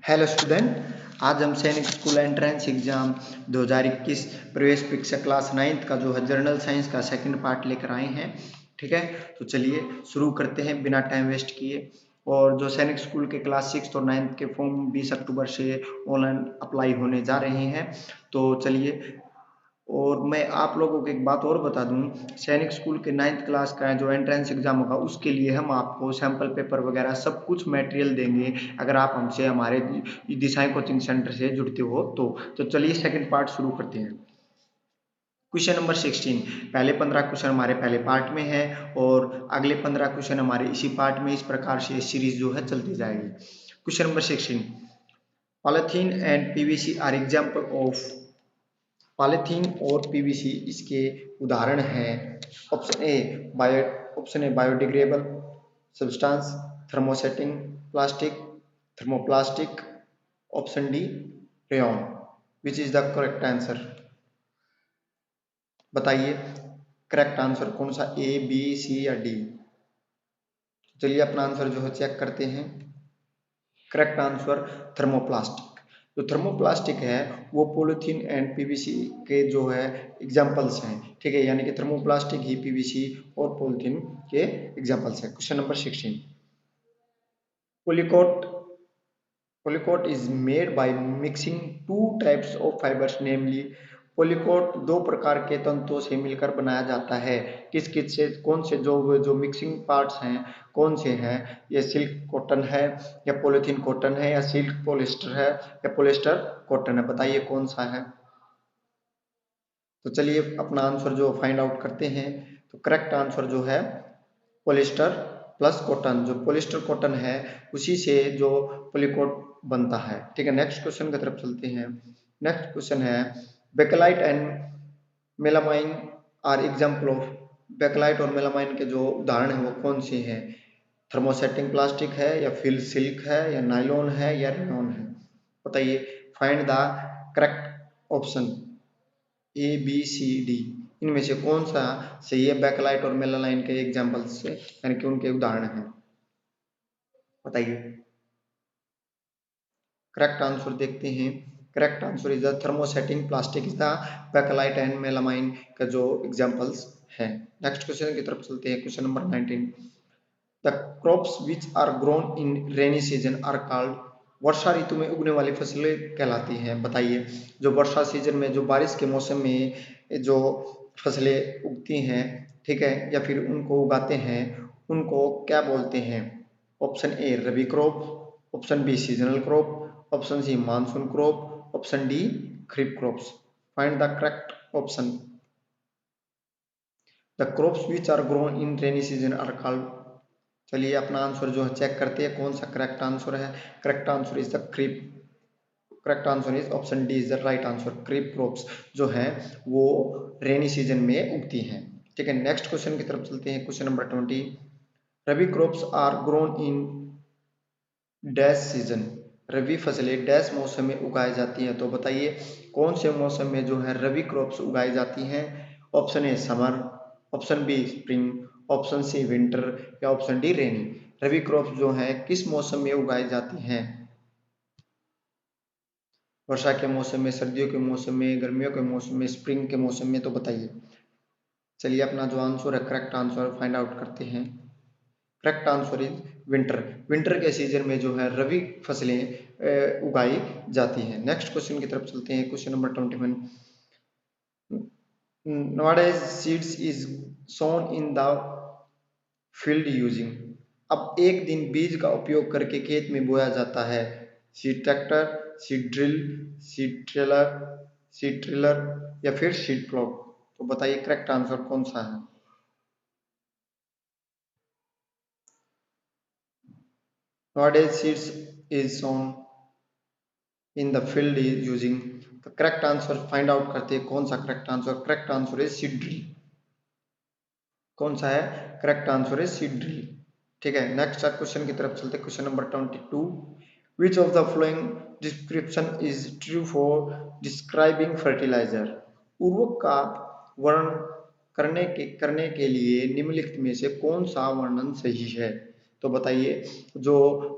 Hello student. आज हम सैनिक स्कूल एंट्रेंस एग्जाम 2021 प्रवेश परीक्षा क्लास 9th का जो है जनरल साइंस का सेकंड पार्ट लेकर आए हैं। ठीक है, तो चलिए शुरू करते हैं बिना टाइम वेस्ट किए। और जो सैनिक स्कूल के क्लास 6 और 9th के फॉर्म 20 अक्टूबर से ऑनलाइन अप्लाई होने जा रहे हैं। तो चलिए, और मैं आप लोगों को एक बात और बता दूं, सैनिक स्कूल के 9th क्लास का जो एंट्रेंस एग्जाम होगा उसके लिए हम आपको सैंपल पेपर वगैरह सब कुछ मटेरियल देंगे, अगर आप हमसे हमारे दिशाएं कोचिंग सेंटर से जुड़ते हो तो चलिए सेकंड पार्ट शुरू करते हैं। क्वेश्चन नंबर 16, पहले 15 क्वेश्चन हमारे पहले पार्ट में है और अगले 15 क्वेश्चन हमारे इसी पार्ट में, इस प्रकार से सीरीज जो है चलती जाएगी। Question number 16, polythene and PVC are example of. Polythene और पीवीसी इसके उदाहरण हैं। Option A bio option A biodegradable substance, thermosetting plastic, thermoplastic. Option D rayon. Which is the correct answer? बताइए करेक्ट आंसर कौन सा, ए बी सी या D? चलिए अपना आंसर जो है चेक करते हैं। Correct answer thermoplastic. जो थर्मोप्लास्टिक है वो पॉलीथीन एंड पीवीसी के जो है एग्जांपल्स हैं। ठीक है, यानी कि थर्मोप्लास्टिक ही पीवीसी और पॉलीथीन के एग्जांपल्स हैं। Question number 16, polycoat polycoat is made by mixing two types of fibers, namely polycoat दो प्रकार के तंतुओं से मिलकर बनाया जाता है। किस किस से, कौन से जो जो मिक्सिंग पार्ट्स हैं कौन से हैं? ये सिल्क कॉटन है या पॉलीथीन कॉटन है या सिल्क पॉलिस्टर है या पॉलिस्टर कॉटन है? बताइए कौन सा है। तो चलिए अपना आंसर जो फाइंड आउट करते हैं। तो करेक्ट आंसर जो है पॉलिस्टर प्लस कॉटन। जो पॉलिस्टर कॉटन है उसी से जो पॉलीकोट बनता है। ठीक है, नेक्स्ट क्वेश्चन की तरफ चलते हैं। नेक्स्ट क्वेश्चन है bakelite and melamine are example of. Bakelite और मेलामाइन के जो उदाहरण है वो कौन से हैं? थर्मोसेटिंग प्लास्टिक है या फिर सिल्क है या नायलॉन है या रेयन है? बताइए, find the correct option A B C D. इनमें से कौन सा सही है? बैकलाइट और मेलालाइन के एग्जांपल्स से, यानी कि उनके उदाहरण हैं। बताइए करेक्ट आंसर देखते हैं। Correct answer is the thermosetting plastic is the bakelite and melamine का जो एग्जांपल्स है। नेक्स्ट क्वेश्चन की तरफ चलते हैं। Question number 19, the crops which are grown in rainy season are called. वर्षा ऋतु में उगने वाली फसलें कहलाती हैं। बताइए, जो वर्षा सीजन में जो बारिश के मौसम में जो फसलें उगती हैं, ठीक है, या फिर उनको उगाते हैं, उनको क्या बोलते हैं? Option A rabi crop, option B seasonal crop, option C monsoon crop, option D kharif crops. Find the correct option. The crops which are grown in rainy season are called. चलिए अपना आंसर जो है चेक करते हैं कौन सा करेक्ट आंसर है। Correct answer is the creep. Correct answer is option D is the right answer. Creep crops जो है वो रेनी सीजन में उगती हैं। ठीक है, नेक्स्ट क्वेश्चन की तरफ चलते हैं। Question number 20, rabi crops are grown in dash season. Rabi फसलें डैश मौसम में उगाई जाती हैं। तो बताइए कौन से मौसम में जो है रबी क्रॉप्स उगाई जाती हैं? Option A summer, option B spring, option C winter या option D rainy. Rabi crops जो है किस मौसम में उगाई जाती हैं? वर्षा के मौसम में, सर्दियों के मौसम में, गर्मियों के मौसम में, स्प्रिंग के मौसम में? तो बताइए। चलिए अपना जो आंसर है करेक्ट आंसर फाइंड आउट करते हैं। Correct answer is winter. Winter के सीजन में जो है रबी फसलें उगाई जाती हैं। नेक्स्ट क्वेश्चन की तरफ चलते हैं। Question number 21, nowadays seeds is sown in the field using। अब एक दिन बीज का उपयोग करके खेत में बोया जाता है। Seed tractor, seed drill, seed trailer, seed ट्रिलर या फिर सीड प्लॉट। तो बताइए करेक्ट आंसर कौन सा है? nowadays seeds is sown in the field using. तो करेक्ट आंसर फाइंड आउट करते हैं कौन सा correct answer. Correct answer is seed drill. कौन सा है? Correct answer is seed drill. ठीक है, नेक्स्ट क्वेश्चन की तरफ चलते हैं। Question number 22, which of the following description is true for describing fertiliser. उर्वरक का वर्णन करने के लिए निम्नलिखित में से कौन सा वर्णन सही है? तो बताइए जो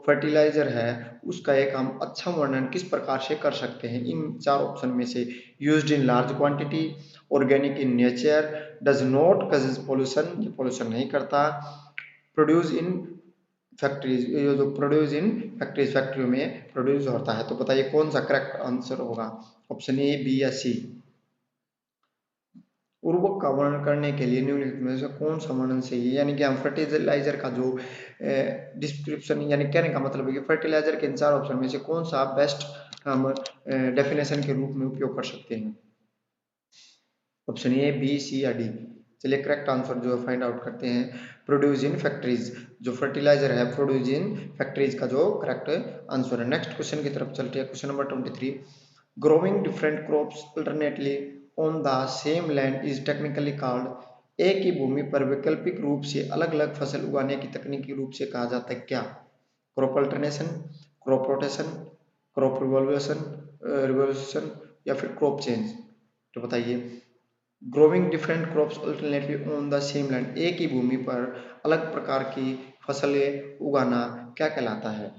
फर्टिलाइजर है उसका एक हम अच्छा वर्णन किस प्रकार से कर सकते हैं इन चार ऑप्शन में से। Used in large quantity, organic in nature, does not causes pollution, ये पोल्यूशन नहीं करता, प्रोड्यूस इन फैक्ट्रीज, ये जो प्रोड्यूस इन फैक्ट्रीज, फैक्ट्री में प्रोड्यूस होता है। तो बताइए कौन सा करेक्ट आंसर होगा, ऑप्शन ए, बी या सी। उर्वरक का वर्णन करने के लिए निम्नलिखित में से कौन सा वर्णन सही है, यानी कि हम फर्टिलाइजर का जो डिस्क्रिप्शन यानी कहने का मतलब है कि फर्टिलाइजर के इन चार ऑप्शन में से कौन सा बेस्ट हम डेफिनेशन के रूप में उपयोग कर सकते हैं। ऑप्शन ए, बी, सी या डी। चलिए करेक्ट आंसर जो है फाइंड आउट करते हैं। प्रोड्यूस इन फैक्ट्रीज, जो फर्टिलाइजर है प्रोड्यूस इन फैक्ट्रीज का जो करेक्ट आंसर है। नेक्स्ट क्वेश्चन की तरफ चलते हैं। Question number 23, growing different crops alternately on the same land is technically called. एक ही भूमि पर वैकल्पिक रूप से अलग अलग फसल उगाने की तकनीकी रूप से कहा जाता है क्या। Crop alternation, crop rotation, crop revolution या फिर क्रॉप चेंज। तो बताइए growing different crops alternately on the same land, एक ही भूमि पर अलग प्रकार की फसलें उगाना क्या कहलाता है।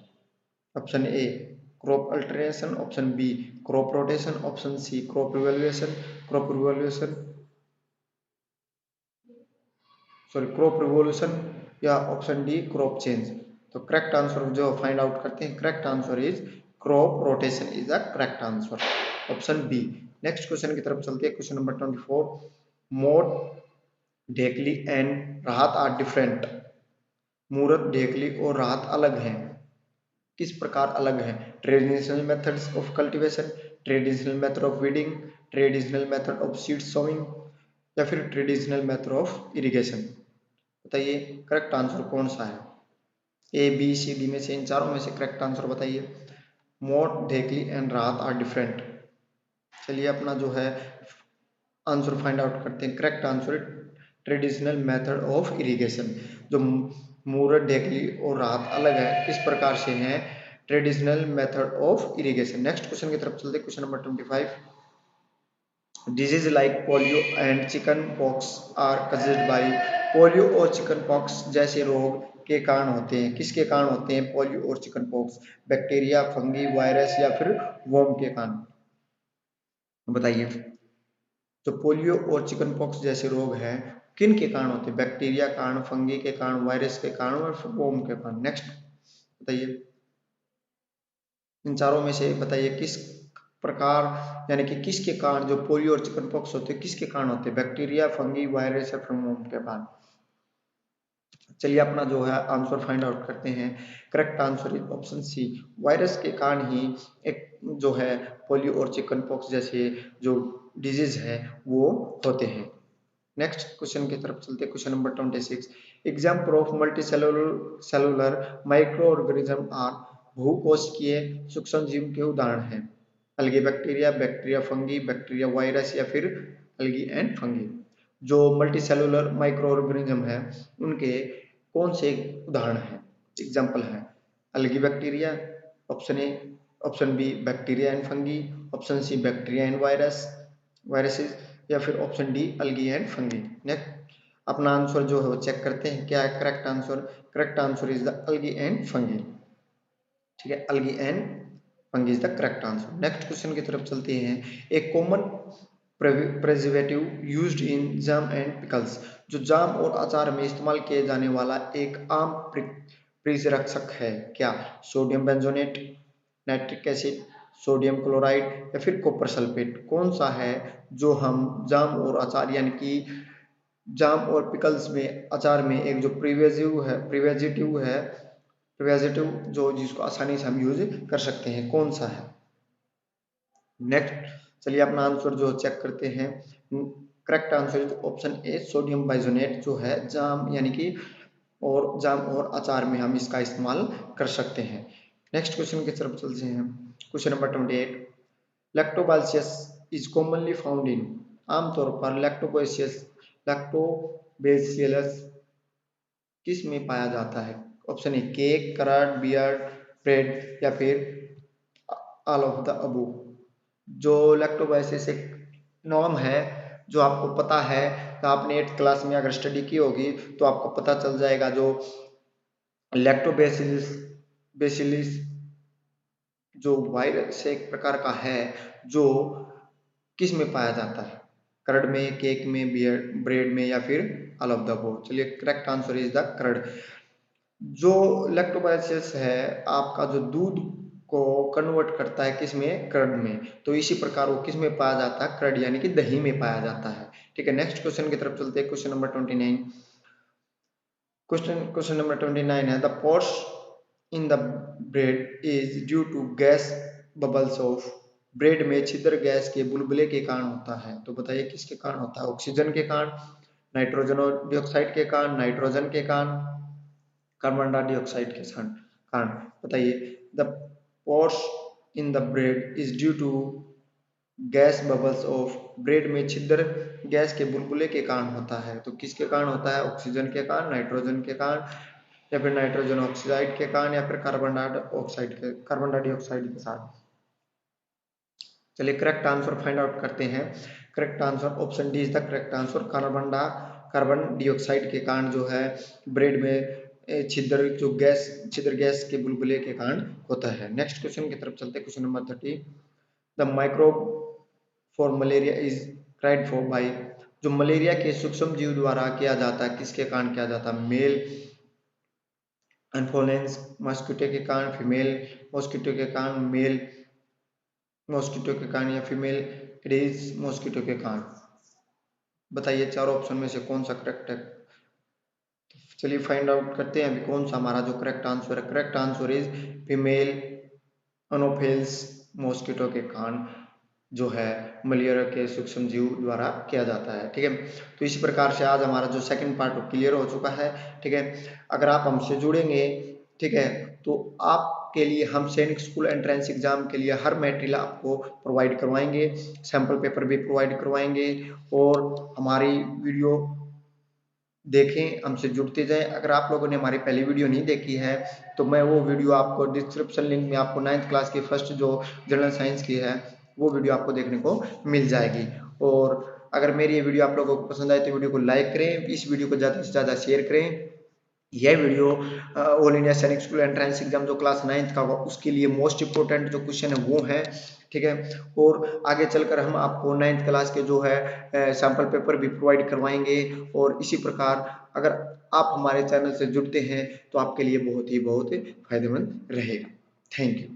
Option A crop alternation, option B crop rotation, option C crop revolution crop revolution या ऑप्शन डी क्रॉप चेंज। तो करेक्ट आंसर जो फाइंड आउट करते हैं, correct answer is crop rotation is the correct answer, option B. Next question की तरफ चलते हैं। Question number 24, मोर, dhekli and rahat are different. मूरत, ढेकली और राहत अलग हैं, किस प्रकार अलग है। Traditional methods of cultivation, traditional method of weeding, traditional method of seed sowing या फिर ट्रेडिशनल मेथड ऑफ इरिगेशन। बताइए करेक्ट आंसर कौन सा है। ए, बी, सी, डी में से इन चारों में से करेक्ट आंसर बताइए। मोट, ढेकली एंड राहत आर डिफरेंट। चलिए अपना जो है आंसर फाइंड आउट करते हैं। Correct answer traditional method of irrigation. जो मूरत, ढेकली और राहत अलग है, किस प्रकार से हैं, traditional method of irrigation. Next question की तरफ चलते हैं। Question number 25, disease like polio and chickenpox are caused by. Polio और चिकन पॉक्स जैसे रोग के कारण होते हैं, किसके कारण होते हैं पोलियो और chicken pox, bacteria, fungi, virus या फिर वॉर्म के कारण। बताइए तो पोलियो और चिकन पॉक्स जैसे रोग हैं किन के कारण होते हैं, बैक्टीरिया कारण, फंगी के कारण, वायरस के कारण और फिर वॉर्म के कारण। नेक्स्ट बताइए इन चारों में से बताइए किस प्रकार यानी कि किसके कारण जो पोलियो और चिकन पॉक्स होते हैं किसके कारण होते हैं, बैक्टीरिया, फंगी, वायरस या फिर वॉर्म के कारण। चलिए अपना जो है आंसर फाइंड आउट करते हैं। Correct answer is option C, virus के कारण ही एक जो है पोलियो और चिकन पॉक्स जैसे जो डिजीज है वो होते हैं। नेक्स्ट क्वेश्चन की तरफ चलते हैं। Question number 26, example of multi cellular micro organism are. बहुकोशिकीय सूक्ष्म जीव के उदाहरण हैं। Algae bacteria, bacteria fungi, bacteria virus या फिर अलगी एंड फंगी। जो मल्टी सेलुलर माइक्रो ऑर्गेनिज्म है उनके कौन से उदाहरण हैं, एग्जाम्पल हैं। Algae bacteria, option A, option B bacteria and fungi, option C bacteria and viruses या फिर option D algae and fungi. Next अपना आंसर जो है वो चेक करते हैं क्या है correct answer. Correct answer is the algae and fungi. ठीक है, algae and fungi is the correct answer. Next question की तरफ चलते हैं। एक common preservative used in jam and pickles. जो जाम और अचार में इस्तेमाल किए जाने वाला एक आम प्रिजरक्षक है क्या। Sodium benzoate, nitric acid, sodium chloride या फिर कॉपर सल्फेट। कौन सा है जो हम जाम और अचार यानी कि जाम और पिकल्स में अचार में एक जो प्रिवेजेटिव जो जिसको आसानी से हम यूज कर सकते हैं, कौन सा है। नेक्स्ट चलिए अपना आंसर जो चेक करते हैं। Correct answer is option A, sodium benzoate जो है जाम यानी कि और जाम और अचार में हम इसका इस्तेमाल कर सकते हैं। नेक्स्ट क्वेश्चन की तरफ चलते हैं। Question number 28, lactobacillus is commonly found in. आमतौर पर लैक्टोबैसिलस किस में पाया जाता है। Option A cake, curd, beer, bread या फिर ऑल ऑफ द अबव। जो लैक्टोबासिलस एक नॉर्म है जो आपको पता है, तो आपने 8th क्लास में अगर स्टडी की होगी तो आपको पता चल जाएगा। जो लैक्टोबैसिलस बेसिलिस जो वायरस एक प्रकार का है, जो किस में पाया जाता है? कर्ड में, केक में, ब्रेड में, या फिर ऑल ऑफ द अबव। चलिए correct answer is the curd. जो लैक्टोबैसिलस है आपका, जो दूध को कन्वर्ट करता है किसमें? कर्ड में। तो इसी प्रकार वो किस में पाया जाता है? कर्ड यानी कि दही में पाया जाता है। ठीक है, नेक्स्ट क्वेश्चन की तरफ चलते हैं। Question number 29। क्वेश्चन नंबर 29 है, the pores in the bread is due to gas bubbles of. Bread में छिद्र गैस के बुलबुले के कारण होता है। तो बताइए किसके कारण होता है? ऑक्सीजन के कारण, नाइट्रोजन डाइऑक्साइड के कारण, नाइट्रोजन के कारण, कार्बन डाइऑक्साइड के कारण। बताइए। The pores in the bread is due to gas bubbles of. Bread में छिद्र गैस के बुलबुले के कारण होता है। तो किसके कारण होता है? ऑक्सीजन के कारण, नाइट्रोजन के कारण, या फिर नाइट्रोजन ऑक्साइड के कारण, या फिर कार्बन डाइऑक्साइड के साथ। चलिए करेक्ट आंसर फाइंड आउट करते हैं। Correct answer option D is the correct answer. Carbon dioxide के कारण जो है ब्रेड में छिद्र गैस के बुलबुले के कारण होता है। नेक्स्ट क्वेश्चन की तरफ चलते हैं। Question number 30। The microbe for malaria is cried for by. जो मलेरिया के सूक्ष्म जीव द्वारा किया जाता है, किसके कारण किया जाता है? मेल एनफोलेंस मॉस्किटो के कारण, फीमेल मॉस्किटो के कारण, मेल मॉस्किटो के कारण, या फीमेल एडिस मॉस्किटो के कारण। बताइए चारों ऑप्शन में से कौन सा करेक्ट है? चलिए फाइंड आउट करते हैं अभी कौन सा हमारा जो करेक्ट आंसर है। Correct answer is female anopheles mosquito के कारण जो है मलेरिया के सूक्ष्म जीव द्वारा किया जाता है। ठीक है, तो इसी प्रकार से आज हमारा जो सेकंड पार्ट क्लियर हो चुका है। ठीक है, अगर आप हमसे जुड़ेंगे, ठीक है, तो आपके लिए हम सैनिक स्कूल एंट्रेंस एग्जाम के लिए हर मटेरियल आपको प्रोवाइड करवाएंगे, सैंपल पेपर भी प्रोवाइड करवाएंगे, और हमारी वीडियो देखें, हमसे जुड़ते जाएं। अगर आप लोगों ने हमारी पहली वीडियो नहीं देखी है तो मैं वो वीडियो आपको डिस्क्रिप्शन लिंक में आपको 9th क्लास की फर्स्ट जो जनरल साइंस की है वो वीडियो आपको देखने को मिल जाएगी। और अगर मेरी ये वीडियो आप लोगों को पसंद आए तो वीडियो को लाइक करें, इस वीडियो को ज़्यादा से ज़्यादा शेयर करें। यह वीडियो ऑल इंडिया सैनिक स्कूल एंट्रेंस एग्जाम जो क्लास 9th का होगा उसके लिए मोस्ट इंपोर्टेंट जो क्वेश्चन है वो है। ठीक है, और आगे चलकर हम आपको 9th क्लास के जो है सैंपल पेपर भी प्रोवाइड करवाएंगे। और इसी प्रकार अगर आप हमारे चैनल से जुड़ते हैं तो आपके लिए बहुत ही फायदेमंद रहेगा। Thank you.